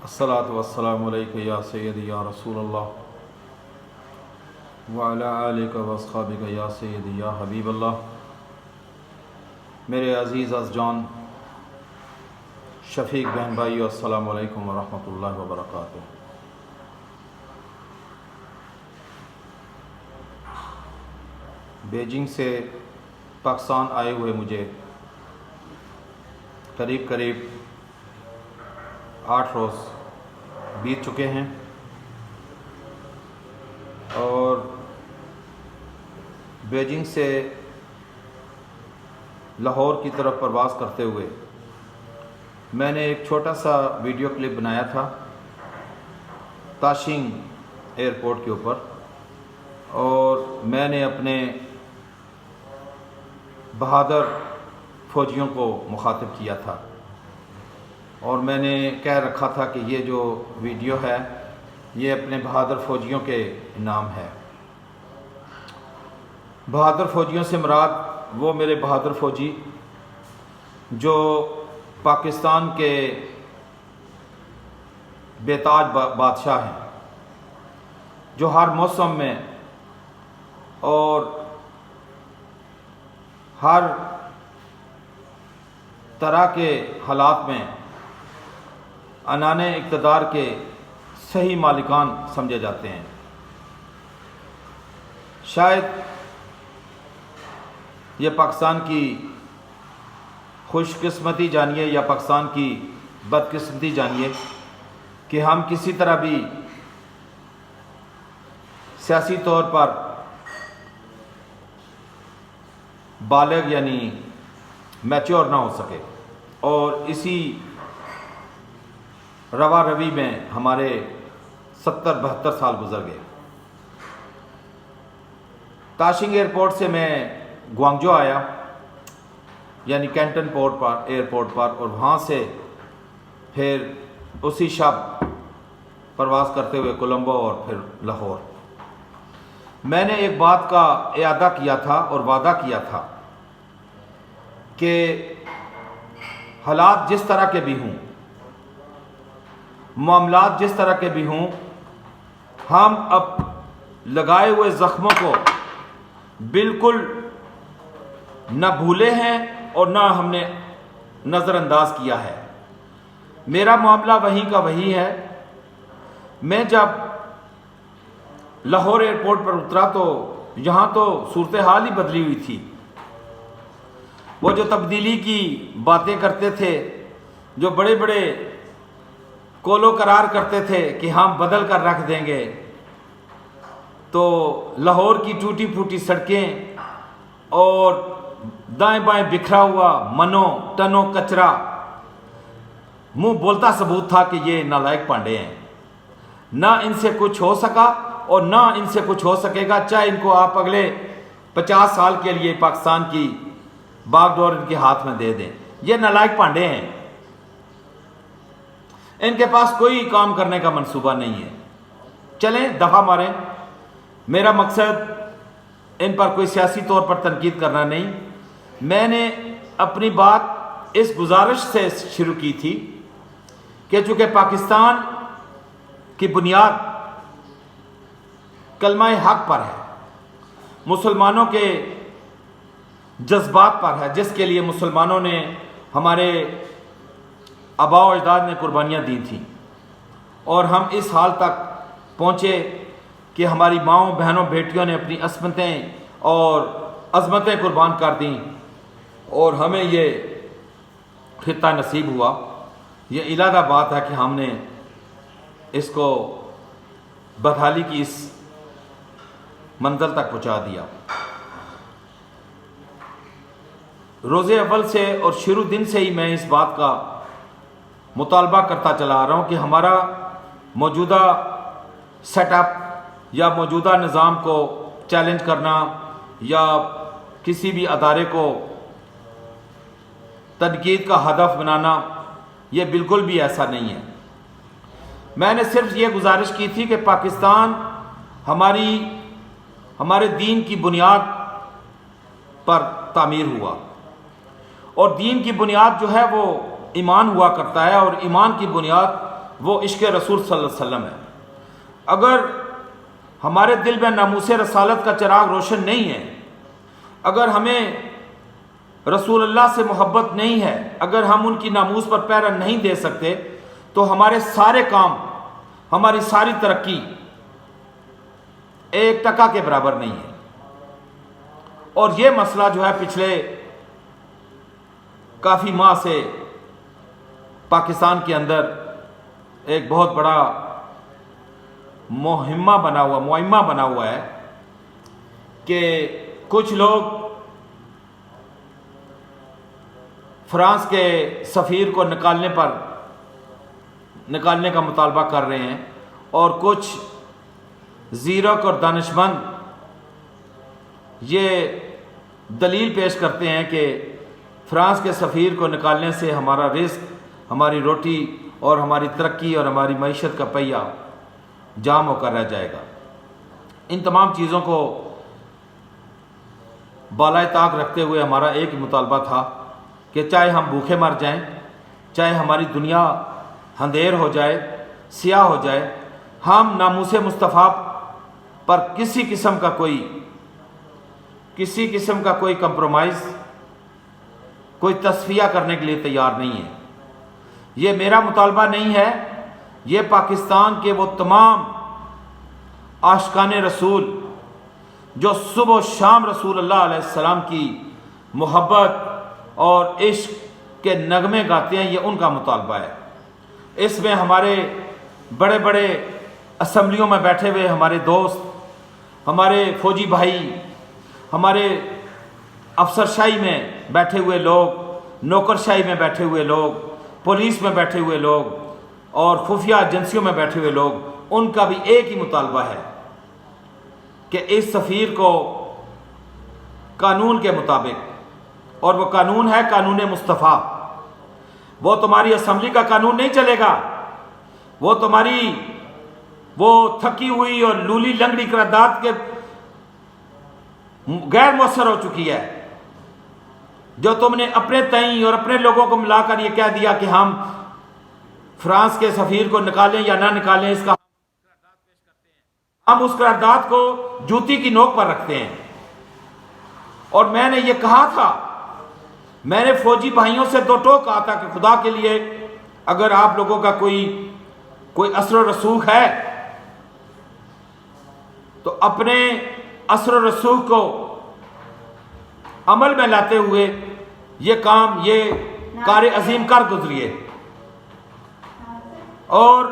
الصلاۃ والسلام علیکہ یا سیدی یا رسول اللہ وعلی آلک واصحابک یا سیدی یا حبیب اللہ۔ میرے عزیز جان شفیق بہن بھائیو، السلام علیکم ورحمۃ اللہ وبرکاتہ۔ بیجنگ سے پاکستان آئے ہوئے مجھے قریب 8 روز بیت چکے ہیں، اور بیجنگ سے لاہور کی طرف پرواز کرتے ہوئے میں نے ایک چھوٹا سا ویڈیو کلپ بنایا تھا تاشنگ ایئرپورٹ کے اوپر، اور میں نے اپنے بہادر فوجیوں کو مخاطب کیا تھا، اور میں نے کہہ رکھا تھا کہ یہ جو ویڈیو ہے یہ اپنے بہادر فوجیوں کے نام ہے۔ بہادر فوجیوں سے مراد وہ میرے بہادر فوجی جو پاکستان کے بے تاج بادشاہ ہیں، جو ہر موسم میں اور ہر طرح کے حالات میں عنان اقتدار کے صحیح مالکان سمجھے جاتے ہیں۔ شاید یہ پاکستان کی خوش قسمتی جانیے یا پاکستان کی بدقسمتی جانیے کہ ہم کسی طرح بھی سیاسی طور پر بالغ یعنی میچور نہ ہو سکے، اور اسی روا روی میں ہمارے 70-72 سال گزر گئے۔ تاشنگ ایئرپورٹ سے میں گوانگجو آیا، یعنی کینٹن ایئرپورٹ پر، اور وہاں سے پھر اسی شب پرواز کرتے ہوئے کولمبو اور پھر لاہور۔ میں نے ایک بات کا اعادہ کیا تھا اور وعدہ کیا تھا کہ حالات جس طرح کے بھی ہوں، معاملات جس طرح کے بھی ہوں، ہم اب لگائے ہوئے زخموں کو بالکل نہ بھولے ہیں اور نہ ہم نے نظر انداز کیا ہے۔ میرا معاملہ وہیں کا وہی ہے۔ میں جب لاہور ایئرپورٹ پر اترا تو یہاں تو صورتحال ہی بدلی ہوئی تھی۔ وہ جو تبدیلی کی باتیں کرتے تھے، جو بڑے بڑے کولو قرار کرتے تھے کہ ہم بدل کر رکھ دیں گے، تو لاہور کی ٹوٹی پھوٹی سڑکیں اور دائیں بائیں بکھرا ہوا منو ٹنو کچرا، منہ بولتا ثبوت تھا کہ یہ نالائق پانڈے ہیں، نہ ان سے کچھ ہو سکا اور نہ ان سے کچھ ہو سکے گا، چاہے ان کو آپ اگلے 50 سال کے لیے پاکستان کی باغ ڈور ان کے ہاتھ میں دے دیں، یہ نالائق پانڈے ہیں، ان کے پاس کوئی کام کرنے کا منصوبہ نہیں ہے، چلیں دفعہ ماریں۔ میرا مقصد ان پر کوئی سیاسی طور پر تنقید کرنا نہیں، میں نے اپنی بات اس گزارش سے شروع کی تھی کہ چونکہ پاکستان کی بنیاد کلمہ حق پر ہے، مسلمانوں کے جذبات پر ہے، جس کے لیے مسلمانوں نے، ہمارے آباء و اجداد نے قربانیاں دی تھیں، اور ہم اس حال تک پہنچے کہ ہماری ماؤں بہنوں بیٹیوں نے اپنی عصمتیں اور عظمتیں قربان کر دیں، اور ہمیں یہ خطہ نصیب ہوا۔ یہ علادہ بات ہے کہ ہم نے اس کو بدحالی کی اس منزل تک پہنچا دیا۔ روز اول سے اور شروع دن سے ہی میں اس بات کا مطالبہ کرتا چلا آ رہا ہوں کہ ہمارا موجودہ سیٹ اپ یا موجودہ نظام کو چیلنج کرنا یا کسی بھی ادارے کو تنقید کا ہدف بنانا، یہ بالکل بھی ایسا نہیں ہے۔ میں نے صرف یہ گزارش کی تھی کہ پاکستان ہمارے دین کی بنیاد پر تعمیر ہوا، اور دین کی بنیاد جو ہے وہ ایمان ہوا کرتا ہے، اور ایمان کی بنیاد وہ عشق رسول صلی اللہ علیہ وسلم ہے۔ اگر ہمارے دل میں ناموس رسالت کا چراغ روشن نہیں ہے، اگر ہمیں رسول اللہ سے محبت نہیں ہے، اگر ہم ان کی ناموس پر پہرا نہیں دے سکتے، تو ہمارے سارے کام، ہماری ساری ترقی ایک ٹکا کے برابر نہیں ہے۔ اور یہ مسئلہ جو ہے پچھلے کافی ماہ سے پاکستان کے اندر ایک بہت بڑا معمہ بنا ہوا ہے کہ کچھ لوگ فرانس کے سفیر کو نکالنے کا مطالبہ کر رہے ہیں، اور کچھ زیرک اور دانش مند یہ دلیل پیش کرتے ہیں کہ فرانس کے سفیر کو نکالنے سے ہمارا رزق، ہماری روٹی اور ہماری ترقی اور ہماری معیشت کا پہیہ جام ہو کر رہ جائے گا۔ ان تمام چیزوں کو بالائے طاق رکھتے ہوئے ہمارا ایک ہی مطالبہ تھا کہ چاہے ہم بھوکے مر جائیں، چاہے ہماری دنیا اندھیر ہو جائے، سیاہ ہو جائے، ہم ناموس مصطفیٰ پر کسی قسم کا کوئی کمپرومائز، کوئی تصفیہ کرنے کے لیے تیار نہیں ہے۔ یہ میرا مطالبہ نہیں ہے، یہ پاکستان کے وہ تمام عاشقان رسول جو صبح و شام رسول اللہ علیہ السلام کی محبت اور عشق کے نغمے گاتے ہیں، یہ ان کا مطالبہ ہے۔ اس میں ہمارے بڑے بڑے اسمبلیوں میں بیٹھے ہوئے ہمارے دوست، ہمارے فوجی بھائی، ہمارے افسرشاہی میں بیٹھے ہوئے لوگ، نوکرشاہی میں بیٹھے ہوئے لوگ، پولیس میں بیٹھے ہوئے لوگ اور خفیہ ایجنسیوں میں بیٹھے ہوئے لوگ، ان کا بھی ایک ہی مطالبہ ہے کہ اس سفیر کو قانون کے مطابق، اور وہ قانون ہے قانون مصطفیٰ، وہ تمہاری اسمبلی کا قانون نہیں چلے گا، وہ تمہاری وہ تھکی ہوئی اور لولی لنگڑی قرارداد کے غیر مؤثر ہو چکی ہے، جو تم نے اپنے تئیں اور اپنے لوگوں کو ملا کر یہ کہہ دیا کہ ہم فرانس کے سفیر کو نکالیں یا نہ نکالیں، اس کا ہم اس قرارداد کو جوتی کی نوک پر رکھتے ہیں۔ اور میں نے یہ کہا تھا، میں نے فوجی بھائیوں سے دو ٹوک کہا تھا کہ خدا کے لیے اگر آپ لوگوں کا کوئی اثر و رسوخ ہے تو اپنے اثر و رسوخ کو عمل میں لاتے ہوئے یہ کار عظیم کر گزریے، اور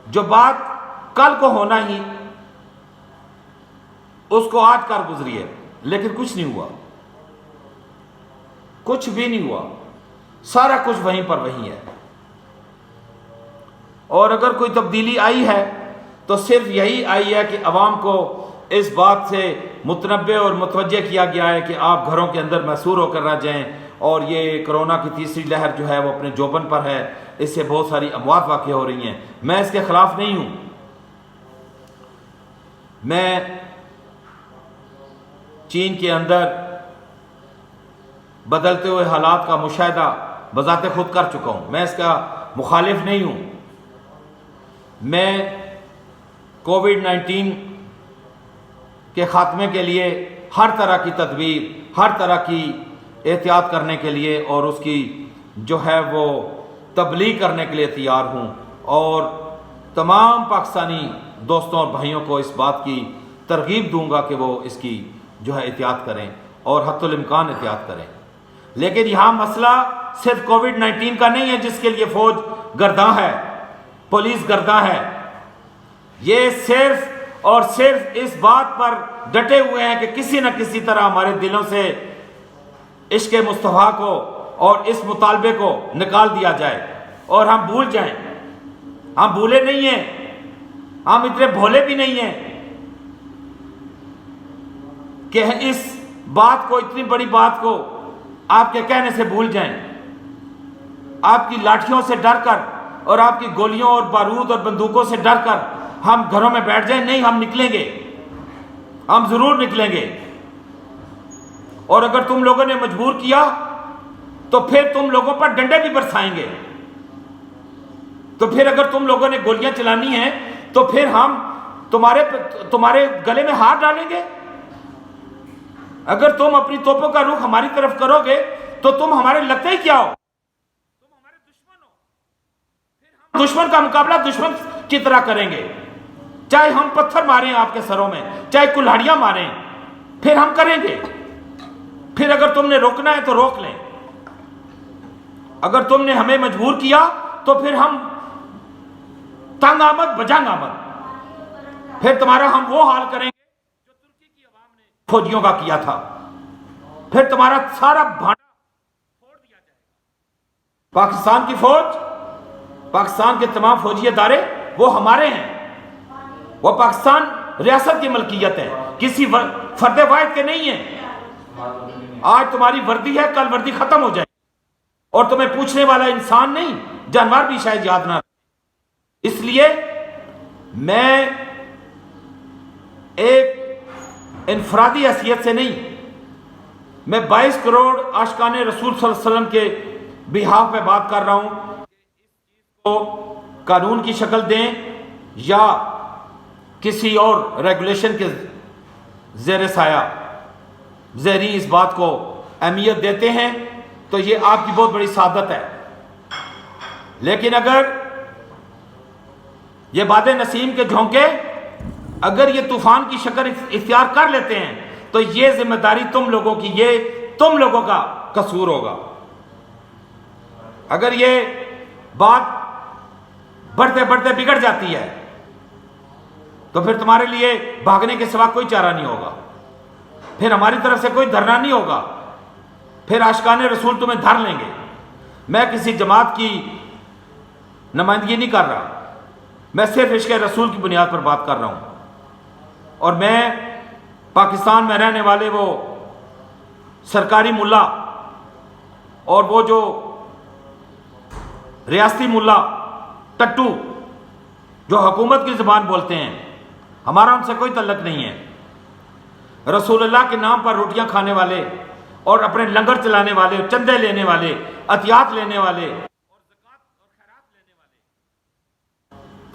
جو بات کل کو ہونا ہی اس کو آج کر گزریے۔ لیکن کچھ نہیں ہوا، کچھ بھی نہیں ہوا، سارا کچھ وہیں پر وہیں ہے۔ اور اگر کوئی تبدیلی آئی ہے تو صرف یہی آئی ہے کہ عوام کو اس بات سے متنبہ اور متوجہ کیا گیا ہے کہ آپ گھروں کے اندر محصور ہو کر رہ جائیں، اور یہ کرونا کی تیسری لہر جو ہے وہ اپنے جوبن پر ہے، اس سے بہت ساری اموات واقع ہو رہی ہیں۔ میں اس کے خلاف نہیں ہوں، میں چین کے اندر بدلتے ہوئے حالات کا مشاہدہ بذات خود کر چکا ہوں، میں اس کا مخالف نہیں ہوں۔ میں کووڈ-19 کے خاتمے کے لیے ہر طرح کی تدبیر، ہر طرح کی احتیاط کرنے کے لیے اور اس کی جو ہے وہ تبلیغ کرنے کے لیے تیار ہوں، اور تمام پاکستانی دوستوں اور بھائیوں کو اس بات کی ترغیب دوں گا کہ وہ اس کی جو ہے احتیاط کریں اور حتی الامکان احتیاط کریں۔ لیکن یہاں مسئلہ صرف کووڈ-19 کا نہیں ہے جس کے لیے فوج گرداں ہے، پولیس گرداں ہے۔ یہ صرف اور صرف اس بات پر ڈٹے ہوئے ہیں کہ کسی نہ کسی طرح ہمارے دلوں سے عشق مصطفیٰ کو اور اس مطالبے کو نکال دیا جائے اور ہم بھول جائیں۔ ہم بھولے نہیں ہیں، ہم اتنے بھولے بھی نہیں ہیں کہ اس بات کو، اتنی بڑی بات کو آپ کے کہنے سے بھول جائیں۔ آپ کی لاٹھیوں سے ڈر کر اور آپ کی گولیوں اور بارود اور بندوقوں سے ڈر کر ہم گھروں میں بیٹھ جائیں؟ نہیں، ہم نکلیں گے، ہم ضرور نکلیں گے۔ اور اگر تم لوگوں نے مجبور کیا تو پھر تم لوگوں پر ڈنڈے بھی برسائیں گے۔ تو پھر اگر تم لوگوں نے گولیاں چلانی ہیں تو پھر ہم تمہارے گلے میں ہاتھ ڈالیں گے؟ اگر تم اپنی توپوں کا رخ ہماری طرف کرو گے تو تم ہمارے لگتے ہی کیا ہو؟ تم ہمارے دشمن ہو. پھر ہم دشمن کا مقابلہ دشمن کی طرح کریں گے، چاہے ہم پتھر ماریں آپ کے سروں میں، چاہے کلہاڑیاں ماریں، پھر ہم کریں گے. پھر اگر تم نے روکنا ہے تو روک لیں، اگر تم نے ہمیں مجبور کیا تو پھر ہم تنگ آمد بجنگ آمد، پھر تمہارا ہم وہ حال کریں گے جو ترکی کی عوام نے فوجیوں کا کیا تھا. پھر تمہارا سارا بھانڈا پھوڑ دیا جائے گا. پاکستان کی فوج، پاکستان کے تمام فوجی ادارے وہ ہمارے ہیں، وہ پاکستان ریاست کی ملکیت ہے، کسی فرد واحد کے نہیں ہیں. آج تمہاری وردی ہے، کل وردی ختم ہو جائے اور تمہیں پوچھنے والا انسان نہیں، جانور بھی شاید یاد نہ رکھے. اس لیے میں ایک انفرادی حیثیت سے نہیں، میں 22 کروڑ عاشقان رسول صلی اللہ علیہ وسلم کے بہاف میں بات کر رہا ہوں کہ اس چیز کو قانون کی شکل دیں یا کسی اور ریگولیشن کے زیر سایہ زیریں اس بات کو اہمیت دیتے ہیں تو یہ آپ کی بہت بڑی سعادت ہے. لیکن اگر یہ باد نسیم کے جھونکے اگر یہ طوفان کی شکل اختیار کر لیتے ہیں تو یہ ذمہ داری تم لوگوں کی، یہ تم لوگوں کا قصور ہوگا. اگر یہ بات بڑھتے بڑھتے بگڑ جاتی ہے تو پھر تمہارے لیے بھاگنے کے سوا کوئی چارہ نہیں ہوگا، پھر ہماری طرف سے کوئی دھرنا نہیں ہوگا، پھر عاشقان رسول تمہیں دھر لیں گے. میں کسی جماعت کی نمائندگی نہیں کر رہا، میں صرف عشق رسول کی بنیاد پر بات کر رہا ہوں. اور میں پاکستان میں رہنے والے وہ سرکاری ملا اور وہ جو ریاستی ملا ٹٹو جو حکومت کی زبان بولتے ہیں، ہمارا ان سے کوئی تعلق نہیں ہے. رسول اللہ کے نام پر روٹیاں کھانے والے اور اپنے لنگر چلانے والے، چندے لینے والے، عطیات لینے والے اور زکوٰۃ اور خیرات لینے والے،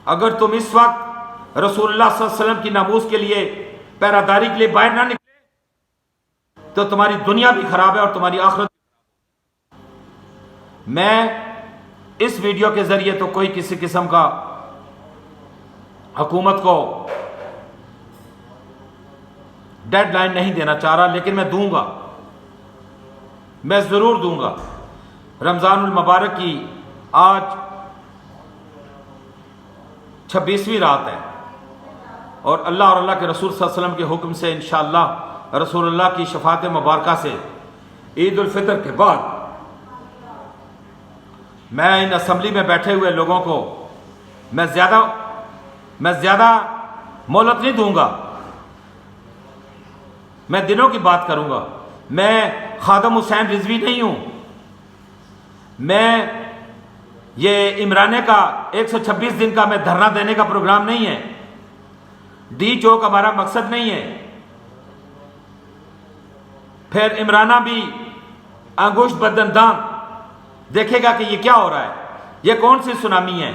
اگر تم اس وقت رسول اللہ صلی اللہ علیہ وسلم کی ناموس کے لیے پیراداری کے لیے باہر نہ نکلے تو تمہاری دنیا بھی خراب ہے اور تمہاری آخرت بھی خراب ہے. میں اس ویڈیو کے ذریعے تو کوئی کسی قسم کا حکومت کو ڈیڈ لائن نہیں دینا چاہ رہا، لیکن میں دوں گا، میں ضرور دوں گا. رمضان المبارک کی آج 26ویں رات ہے اور اللہ اور اللہ کے رسول صلی اللہ علیہ وسلم کے حکم سے انشاءاللہ رسول اللہ کی شفاعت مبارکہ سے عید الفطر کے بعد میں ان اسمبلی میں بیٹھے ہوئے لوگوں کو میں زیادہ مہلت نہیں دوں گا. میں دنوں کی بات کروں گا. میں خادم حسین رضوی نہیں ہوں. میں یہ عمرانے کا 126 دن کا میں دھرنا دینے کا پروگرام نہیں ہے. ڈی چوک ہمارا مقصد نہیں ہے. پھر عمرانہ بھی انگوشت بدندان دیکھے گا کہ یہ کیا ہو رہا ہے. یہ کون سی سونامی ہے؟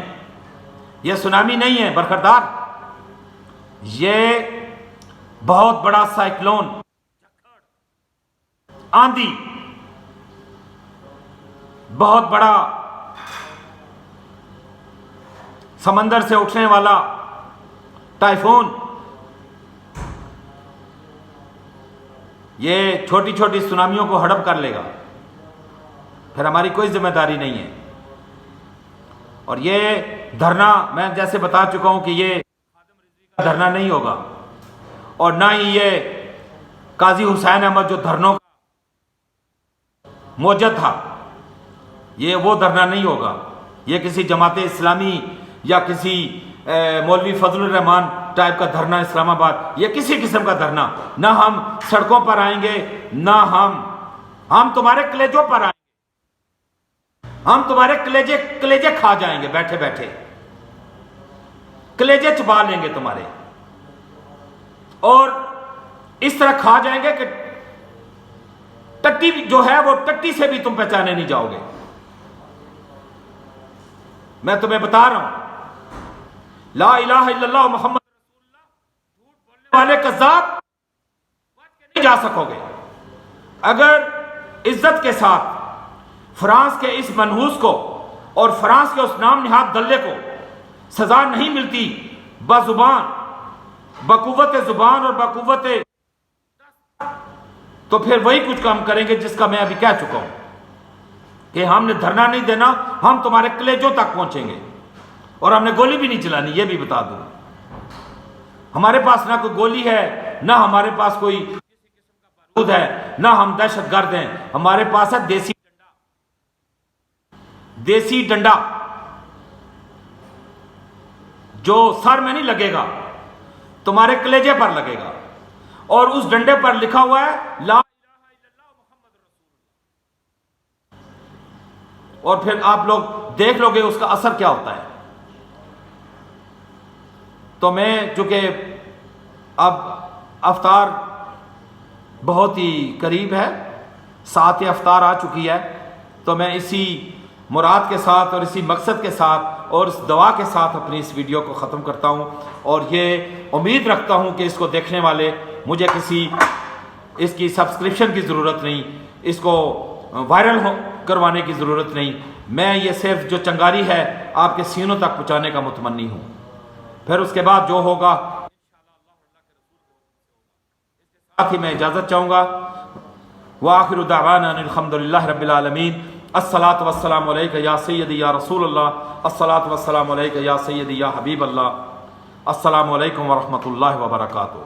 یہ سونامی نہیں ہے برخردار، یہ بہت بڑا سائیکلون، آندھی، بہت بڑا سمندر سے اٹھنے والا ٹائفون. یہ چھوٹی چھوٹی سونامیوں کو ہڑپ کر لے گا، پھر ہماری کوئی ذمہ داری نہیں ہے. اور یہ دھرنا میں جیسے بتا چکا ہوں کہ یہ دھرنا نہیں ہوگا اور نہ ہی یہ قاضی حسین احمد جو دھرنوں کا موجد تھا، یہ وہ دھرنا نہیں ہوگا. یہ کسی جماعت اسلامی یا کسی مولوی فضل الرحمان ٹائپ کا دھرنا اسلام آباد، یہ کسی قسم کا دھرنا. نہ ہم سڑکوں پر آئیں گے، نہ ہم تمہارے کلیجوں پر آئیں گے. ہم تمہارے کلیجے کھا جائیں گے، بیٹھے بیٹھے کلیجے چبا لیں گے تمہارے، اور اس طرح کھا جائیں گے کہ ٹٹی جو ہے وہ ٹٹی سے بھی تم پہچانے نہیں جاؤ گے. میں تمہیں بتا رہا ہوں، لا الہ الا اللہ محمد رسول اللہ، جھوٹ بولنے والے کذاب بچ کے نہیں جا سکو گے۔ اگر عزت کے ساتھ فرانس کے اس منحوس کو اور فرانس کے اس نام نہاد دلے کو سزا نہیں ملتی بزبان، بقوت زبان اور بقوت، تو پھر وہی کچھ کام کریں گے جس کا میں ابھی کہہ چکا ہوں کہ ہم نے دھرنا نہیں دینا، ہم تمہارے کلیجوں تک پہنچیں گے، اور ہم نے گولی بھی نہیں چلانی، یہ بھی بتا دوں۔ ہمارے پاس نہ کوئی گولی ہے، نہ ہمارے پاس کوئی بارود ہے، نہ ہم دہشت گرد ہیں، ہمارے پاس ہے دیسی ڈنڈا، دیسی ڈنڈا جو سر میں نہیں لگے گا، تمہارے کلیجے پر لگے گا، اور اس ڈنڈے پر لکھا ہوا ہے لا الہ الا اللہ محمد رسول اللہ، اور پھر آپ لوگ دیکھ لو گے اس کا اثر کیا ہوتا ہے۔ تو میں چونکہ اب افطار بہت ہی قریب ہے، ساعت افطار آ چکی ہے، تو میں اسی مراد کے ساتھ اور اسی مقصد کے ساتھ اور اس دعا کے ساتھ اپنی اس ویڈیو کو ختم کرتا ہوں، اور یہ امید رکھتا ہوں کہ اس کو دیکھنے والے، مجھے اس کی سبسکرپشن کی ضرورت نہیں، اس کو وائرل کروانے کی ضرورت نہیں، میں یہ صرف جو چنگاری ہے آپ کے سینوں تک پہنچانے کا متمنی ہوں۔ پھر اس کے بعد جو ہوگا ساتھ ہی میں اجازت چاہوں گا۔ وآخر دعوانا الحمدللہ رب العالمین، الصلاۃ والسلام علیکہ یا سیدی یا رسول اللہ، الصلاۃ والسلام علیکہ یا سیدی یا حبیب اللہ، السلام علیکم ورحمۃ اللہ وبرکاتہ۔